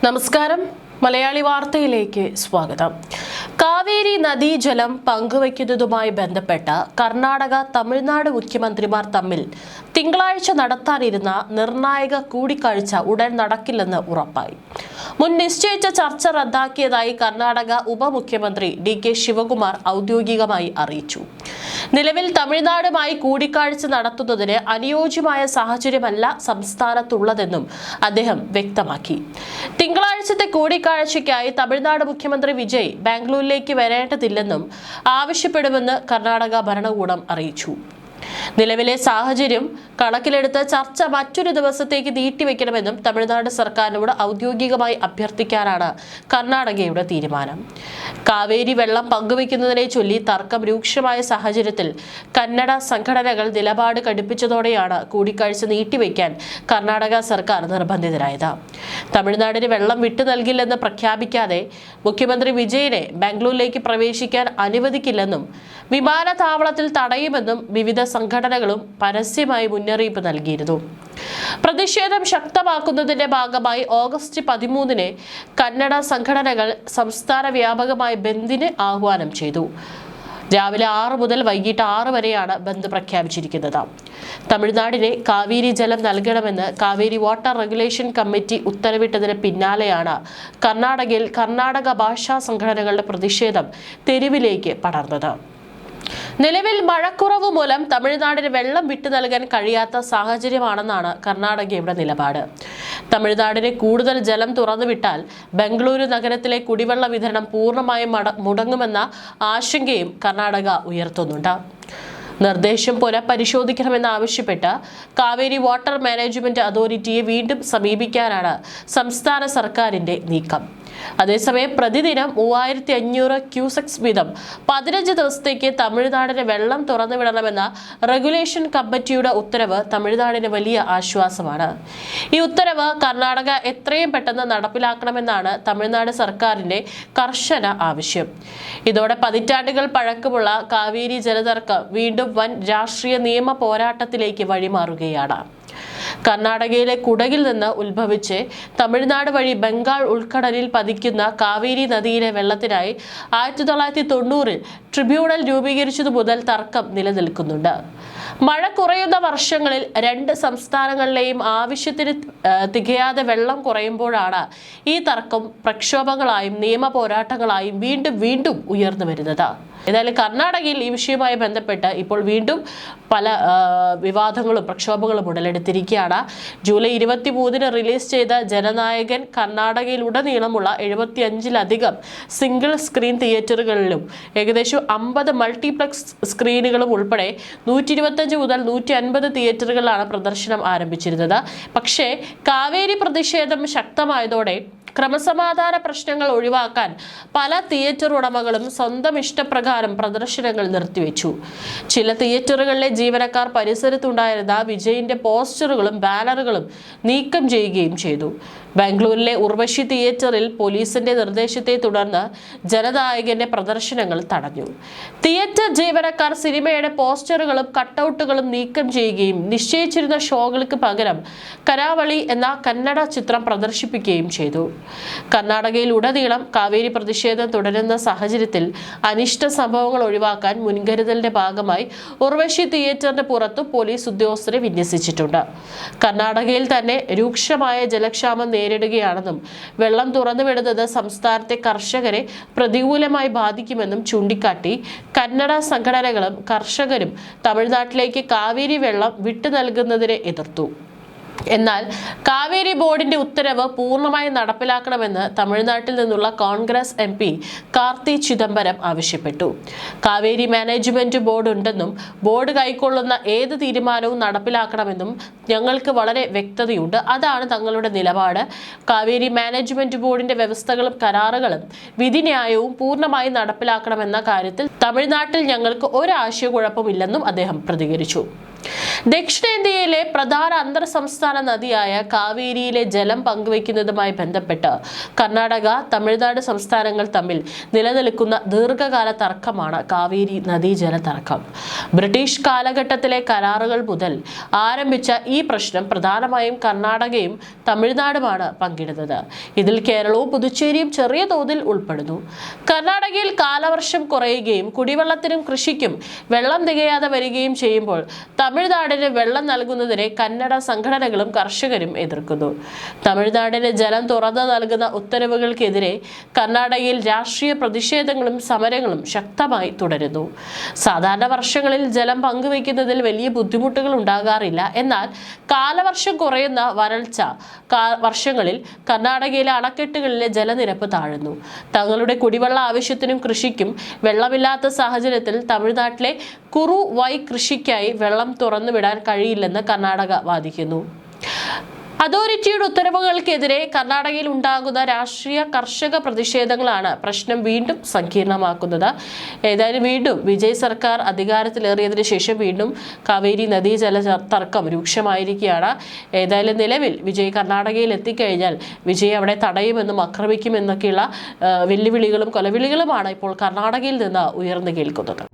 നമസ്കാരം. മലയാളി വാർത്തയിലേക്ക് സ്വാഗതം. കാവേരി നദീജലം പങ്കുവയ്ക്കുന്നതുമായി ബന്ധപ്പെട്ട കർണാടക തമിഴ്നാട് മുഖ്യമന്ത്രിമാർ തമ്മിൽ തിങ്കളാഴ്ച നടത്താനിരുന്ന നിർണായക കൂടിക്കാഴ്ച ഉടൻ നടക്കില്ലെന്ന് ഉറപ്പായി. മുൻ നിശ്ചയിച്ച ചർച്ച റദ്ദാക്കിയതായി കർണാടക ഉപമുഖ്യമന്ത്രി DK ശിവകുമാർ ഔദ്യോഗികമായി അറിയിച്ചു. നിലവിൽ തമിഴ്നാടുമായി കൂടിക്കാഴ്ച നടത്തുന്നതിന് അനുയോജ്യമായ സാഹചര്യമല്ല സംസ്ഥാനത്തുള്ളതെന്നും അദ്ദേഹം വ്യക്തമാക്കി. തിങ്കളാഴ്ചത്തെ കൂടിക്കാഴ്ചയ്ക്കായി തമിഴ്നാട് മുഖ്യമന്ത്രി വിജയ് ബാംഗ്ലൂരിലേക്ക് വരേണ്ടതില്ലെന്നും ആവശ്യപ്പെടുമെന്ന് കർണാടക ഭരണകൂടം അറിയിച്ചു. നിലവിലെ സാഹചര്യം കണക്കിലെടുത്ത് ചർച്ച മറ്റൊരു ദിവസത്തേക്ക് നീട്ടിവെക്കണമെന്നും തമിഴ്നാട് സർക്കാരിനോട് ഔദ്യോഗികമായി അഭ്യർത്ഥിക്കാനാണ് കർണാടകയുടെ തീരുമാനം. കാവേരി വെള്ളം പങ്കുവയ്ക്കുന്നതിനെ ചൊല്ലി തർക്കം രൂക്ഷമായ സാഹചര്യത്തിൽ കന്നഡ സംഘടനകൾ നിലപാട് കടുപ്പിച്ചതോടെയാണ് കൂടിക്കാഴ്ച നീട്ടിവെക്കാൻ കർണാടക സർക്കാർ നിർബന്ധിതരായത്. തമിഴ്നാടിന് വെള്ളം വിട്ടു നൽകില്ലെന്ന് പ്രഖ്യാപിക്കാതെ മുഖ്യമന്ത്രി വിജയനെ ബാംഗ്ലൂരിലേക്ക് പ്രവേശിക്കാൻ അനുവദിക്കില്ലെന്നും വിമാനത്താവളത്തിൽ തടയുമെന്നും വിവിധ സംഘടനകളും പരസ്യമായി മുന്നറിയിപ്പ് നൽകിയിരുന്നു. പ്രതിഷേധം ശക്തമാക്കുന്നതിന്റെ ഭാഗമായി ഓഗസ്റ്റ് 13 കന്നഡ സംഘടനകൾ സംസ്ഥാന വ്യാപകമായ ബന്ദിന് ആഹ്വാനം ചെയ്തു. രാവിലെ 6 മുതൽ വൈകിട്ട് 6 വരെയാണ് ബന്ദ് പ്രഖ്യാപിച്ചിരിക്കുന്നത്. തമിഴ്നാടിനെ കാവേരി ജലം നൽകണമെന്ന് കാവേരി വാട്ടർ റെഗുലേഷൻ കമ്മിറ്റി ഉത്തരവിട്ടതിന് പിന്നാലെയാണ് കർണാടകയിൽ കർണാടക ഭാഷാ സംഘടനകളുടെ പ്രതിഷേധം തെരുവിലേക്ക് പടർന്നത്. നിലവിൽ മഴക്കുറവ് മൂലം തമിഴ്നാടിന് വെള്ളം വിട്ടു നൽകാൻ കഴിയാത്ത സാഹചര്യമാണെന്നാണ് കർണാടകയുടെ നിലപാട്. തമിഴ്നാടിന് കൂടുതൽ ജലം തുറന്നുവിട്ടാൽ ബംഗളൂരു നഗരത്തിലെ കുടിവെള്ള വിതരണം പൂർണ്ണമായും മുടങ്ങുമെന്ന ആശങ്കയും കർണാടക ഉയർത്തുന്നുണ്ട്. നിർദ്ദേശം പുനഃപരിശോധിക്കണമെന്നാവശ്യപ്പെട്ട് കാവേരി വാട്ടർ മാനേജ്മെന്റ് അതോറിറ്റിയെ വീണ്ടും സമീപിക്കാനാണ് സംസ്ഥാന സർക്കാരിന്റെ നീക്കം. അതേസമയം പ്രതിദിനം 3500 ക്യൂസെക്സ് വീതം 15 ദിവസത്തേക്ക് തമിഴ്നാടിന് വെള്ളം തുറന്നുവിടണമെന്ന റെഗുലേഷൻ കമ്മിറ്റിയുടെ ഉത്തരവ് തമിഴ്നാടിന് വലിയ ആശ്വാസമാണ്. ഈ ഉത്തരവ് കർണാടക എത്രയും പെട്ടെന്ന് നടപ്പിലാക്കണമെന്നാണ് തമിഴ്നാട് സർക്കാരിന്റെ കർശന ആവശ്യം. ഇതോടെ പതിറ്റാണ്ടുകൾ പഴക്കമുള്ള കാവേരി ജലതർക്കം വീണ്ടും വൻ രാഷ്ട്രീയ നിയമ പോരാട്ടത്തിലേക്ക് വഴിമാറുകയാണ്. കർണാടകയിലെ കുടകിൽ നിന്ന് ഉത്ഭവിച്ച് തമിഴ്നാട് വഴി ബംഗാൾ ഉൾക്കടലിൽ പതിക്കുന്ന കാവേരി നദിയിലെ വെള്ളത്തിനായി 1990 ട്രിബ്യൂണൽ രൂപീകരിച്ചതു മുതൽ തർക്കം നിലനിൽക്കുന്നുണ്ട്. മഴ കുറയുന്ന വർഷങ്ങളിൽ 2 സംസ്ഥാനങ്ങളിലെയും ആവശ്യത്തിന് തികയാതെ വെള്ളം കുറയുമ്പോഴാണ് ഈ തർക്കം പ്രക്ഷോഭങ്ങളായും നിയമ പോരാട്ടങ്ങളായും വീണ്ടും ഉയർന്നു വരുന്നത്. ഏതായാലും കർണാടകയിൽ ഈ വിഷയവുമായി ബന്ധപ്പെട്ട് ഇപ്പോൾ വീണ്ടും പല വിവാദങ്ങളും പ്രക്ഷോഭങ്ങളും ഉടലെടുത്തിരിക്കുകയാണ്. ജൂലൈ 23 റിലീസ് ചെയ്ത ജനനായകൻ കർണാടകയിലുടനീളമുള്ള 75ലധികം സിംഗിൾ സ്ക്രീൻ തിയേറ്ററുകളിലും ഏകദേശം 50 മൾട്ടിപ്ലക്സ് സ്ക്രീനുകളും ഉൾപ്പെടെ 125 മുതൽ 150 തിയേറ്ററുകളിലാണ് പ്രദർശനം ആരംഭിച്ചിരുന്നത്. പക്ഷേ കാവേരി പ്രതിഷേധം ശക്തമായതോടെ ക്രമസമാധാന പ്രശ്നങ്ങൾ ഒഴിവാക്കാൻ പല തിയേറ്റർ ഉടമകളും സ്വന്തം ഇഷ്ടപ്രകാരം പ്രദർശനങ്ങൾ നിർത്തിവെച്ചു. ചില തിയേറ്ററുകളിലെ ജീവനക്കാർ പരിസരത്തുണ്ടായിരുന്ന വിജയിന്റെ പോസ്റ്ററുകളും ബാനറുകളും നീക്കം ചെയ്യുകയും ചെയ്തു. ബാംഗ്ലൂരിലെ ഉർവശി തിയേറ്ററിൽ പോലീസിന്റെ നിർദ്ദേശത്തെ തുടർന്ന് ജനനായകന്റെ പ്രദർശനങ്ങൾ തടഞ്ഞു. തിയേറ്റർ ജീവനക്കാർ സിനിമയുടെ പോസ്റ്ററുകളും കട്ടൗട്ടുകളും നീക്കം ചെയ്യുകയും നിശ്ചയിച്ചിരുന്ന ഷോകൾക്ക് പകരം കരാവളി എന്ന കന്നഡ ചിത്രം പ്രദർശിപ്പിക്കുകയും ചെയ്തു. കർണാടകയിൽ ഉടനീളം കാവേരി പ്രതിഷേധം തുടരുന്ന സാഹചര്യത്തിൽ അനിഷ്ട സംഭവങ്ങൾ ഒഴിവാക്കാൻ മുൻകരുതലിന്റെ ഭാഗമായി ഉർവശി തിയേറ്ററിന് പുറത്തു പോലീസ് ഉദ്യോഗസ്ഥരെ വിന്യസിച്ചിട്ടുണ്ട്. കർണാടകയിൽ തന്നെ രൂക്ഷമായ ജലക്ഷാമം നേരിടുകയാണെന്നും വെള്ളം തുറന്നുവിടുന്നത് സംസ്ഥാനത്തെ കർഷകരെ പ്രതികൂലമായി ബാധിക്കുമെന്നും ചൂണ്ടിക്കാട്ടി കന്നഡ സംഘടനകളും കർഷകരും തമിഴ്നാട്ടിലേക്ക് കാവേരി വെള്ളം വിട്ടു നൽകുന്നതിനെ എതിർത്തു. എന്നാൽ കാവേരി ബോർഡിന്റെ ഉത്തരവ് പൂർണ്ണമായി നടപ്പിലാക്കണമെന്ന് തമിഴ്നാട്ടിൽ നിന്നുള്ള കോൺഗ്രസ് MP കാർത്തി ചിദംബരം ആവശ്യപ്പെട്ടു. കാവേരി മാനേജ്മെന്റ് ബോർഡ് ഉണ്ടെന്നും ബോർഡ് കൈക്കൊള്ളുന്ന ഏത് തീരുമാനവും നടപ്പിലാക്കണമെന്നും ഞങ്ങൾക്ക് വളരെ വ്യക്തതയുണ്ട്. അതാണ് തങ്ങളുടെ നിലപാട്. കാവേരി മാനേജ്മെന്റ് ബോർഡിന്റെ വ്യവസ്ഥകളും കരാറുകളും വിധിന്യായവും പൂർണ്ണമായി നടപ്പിലാക്കണമെന്ന കാര്യത്തിൽ തമിഴ്നാട്ടിൽ ഞങ്ങൾക്ക് ഒരു ആശയക്കുഴപ്പമില്ലെന്നും അദ്ദേഹം പ്രതികരിച്ചു. ദക്ഷിണേന്ത്യയിലെ പ്രധാന അന്തർ സംസ്ഥാന നദിയായ കാവേരിയിലെ ജലം പങ്കുവയ്ക്കുന്നതുമായി ബന്ധപ്പെട്ട് കർണാടക, തമിഴ്നാട് സംസ്ഥാനങ്ങൾ തമ്മിൽ നിലനിൽക്കുന്ന ദീർഘകാല തർക്കമാണ് കാവേരി നദീജല തർക്കം. ബ്രിട്ടീഷ് കാലഘട്ടത്തിലെ കരാറുകൾ മുതൽ ആരംഭിച്ച ഈ പ്രശ്നം പ്രധാനമായും കർണാടകയും തമിഴ്നാടുമാണ് പങ്കിടുന്നത്. ഇതിൽ കേരളവും പുതുച്ചേരിയും ചെറിയ തോതിൽ ഉൾപ്പെടുന്നു. കർണാടകയിൽ കാലവർഷം കുറയുകയും കുടിവെള്ളത്തിനും കൃഷിക്കും വെള്ളം തികയാതെ വരികയും ചെയ്യുമ്പോൾ തമിഴ്നാടിന് വെള്ളം നൽകുന്നതിനെ കന്നഡ സംഘടനകളും കർഷകരും എതിർക്കുന്നു. തമിഴ്നാടിന് ജലം തുറന്നു നൽകുന്ന ഉത്തരവുകൾക്കെതിരെ കർണാടകയിൽ രാഷ്ട്രീയ പ്രതിഷേധങ്ങളും സമരങ്ങളും ശക്തമായി തുടരുന്നു. സാധാരണ വർഷങ്ങളിൽ ജലം പങ്കുവയ്ക്കുന്നതിൽ വലിയ ബുദ്ധിമുട്ടുകൾ ഉണ്ടാകാറില്ല. എന്നാൽ കാലവർഷം കുറയുന്ന വരൾച്ച വർഷങ്ങളിൽ കർണാടകയിലെ അണക്കെട്ടുകളിലെ ജലനിരപ്പ് താഴുന്നു. തങ്ങളുടെ കുടിവെള്ള ആവശ്യത്തിനും കൃഷിക്കും വെള്ളമില്ലാത്ത സാഹചര്യത്തിൽ തമിഴ്നാട്ടിലെ കുറു വൈ കൃഷിക്കായി വെള്ളം തുറന്നുവിടാൻ കഴിയില്ലെന്ന് കർണാടക വാദിക്കുന്നു. അതോറിറ്റിയുടെ ഉത്തരവുകൾക്കെതിരെ കർണാടകയിൽ ഉണ്ടാകുന്ന രാഷ്ട്രീയ കർഷക പ്രതിഷേധങ്ങളാണ് പ്രശ്നം വീണ്ടും സങ്കീർണമാക്കുന്നത്. ഏതായാലും വീണ്ടും വിജയ് സർക്കാർ അധികാരത്തിലേറിയതിനു ശേഷം വീണ്ടും കാവേരി നദീജല തർക്കം രൂക്ഷമായിരിക്കുകയാണ്. ഏതായാലും നിലവിൽ വിജയ് കർണാടകയിൽ എത്തിക്കഴിഞ്ഞാൽ വിജയ് അവിടെ തടയുമെന്നും ആക്രമിക്കുമെന്നൊക്കെയുള്ള വെല്ലുവിളികളും കൊലവിളികളുമാണ് ഇപ്പോൾ കർണാടകയിൽ നിന്ന് ഉയർന്നു കേൾക്കുന്നത്.